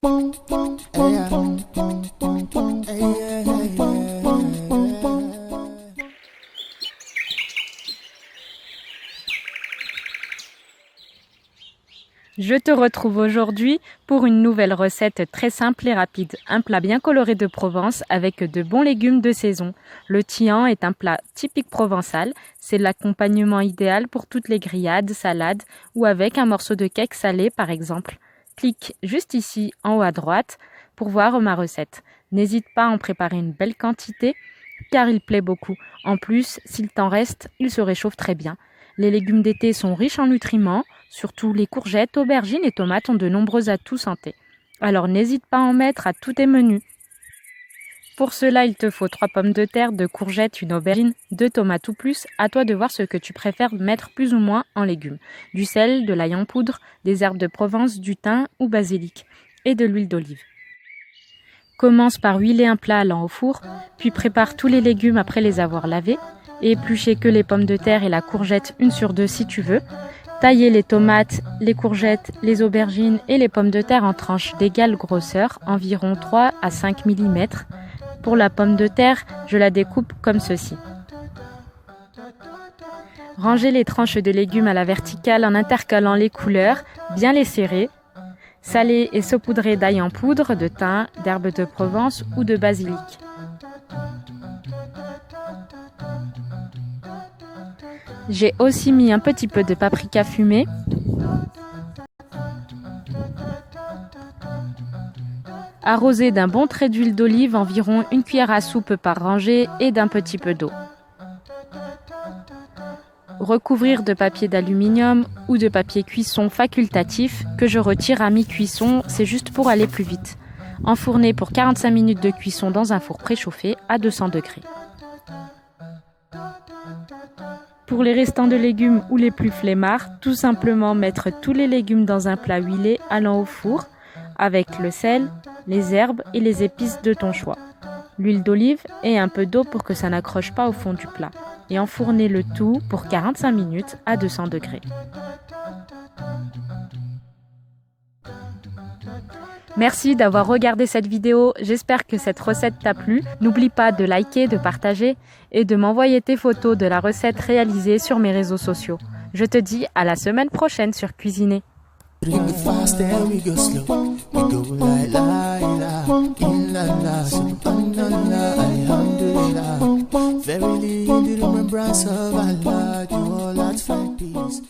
Je te retrouve aujourd'hui pour une nouvelle recette très simple et rapide. Un plat bien coloré de Provence avec de bons légumes de saison. Le tian est un plat typique provençal. C'est l'accompagnement idéal pour toutes les grillades, salades ou avec un morceau de cake salé par exemple. Clique juste ici en haut à droite pour voir ma recette. N'hésite pas à en préparer une belle quantité car il plaît beaucoup. En plus, s'il t'en reste, il se réchauffe très bien. Les légumes d'été sont riches en nutriments, surtout les courgettes, aubergines et tomates ont de nombreux atouts santé. Alors n'hésite pas à en mettre à tous tes menus. Pour cela, il te faut 3 pommes de terre, 2 courgettes, une aubergine, 2 tomates ou plus. À toi de voir ce que tu préfères mettre plus ou moins en légumes. Du sel, de l'ail en poudre, des herbes de Provence, du thym ou basilic et de l'huile d'olive. Commence par huiler un plat allant au four, puis prépare tous les légumes après les avoir lavés. Et éplucher que les pommes de terre et la courgette une sur deux si tu veux. Tailler les tomates, les courgettes, les aubergines et les pommes de terre en tranches d'égale grosseur, environ 3 à 5 mm. Pour la pomme de terre, je la découpe comme ceci. Rangez les tranches de légumes à la verticale en intercalant les couleurs, bien les serrer. Saler et saupoudrer d'ail en poudre, de thym, d'herbes de Provence ou de basilic. J'ai aussi mis un petit peu de paprika fumé, arrosé d'un bon trait d'huile d'olive, environ 1 cuillère à soupe par rangée et d'un petit peu d'eau. Recouvrir de papier d'aluminium ou de papier cuisson facultatif que je retire à mi-cuisson, c'est juste pour aller plus vite. Enfourner pour 45 minutes de cuisson dans un four préchauffé à 200 degrés. Pour les restants de légumes ou les plus flemmards, tout simplement mettre tous les légumes dans un plat huilé allant au four avec le sel, les herbes et les épices de ton choix. L'huile d'olive et un peu d'eau pour que ça n'accroche pas au fond du plat. Et enfourner le tout pour 45 minutes à 200 degrés. Merci d'avoir regardé cette vidéo, j'espère que cette recette t'a plu. N'oublie pas de liker, de partager et de m'envoyer tes photos de la recette réalisée sur mes réseaux sociaux. Je te dis à la semaine prochaine sur Cuisiner. Verily, in the remembrance of Allah, you all at find peace.